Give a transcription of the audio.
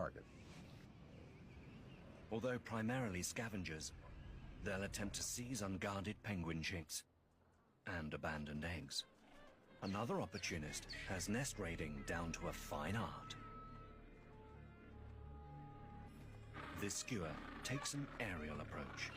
target. Although primarily scavengers, they'll attempt to seize unguarded penguin chicks and abandoned eggs. Another opportunist has nest raiding down to a fine art. This skewer takes an aerial approach.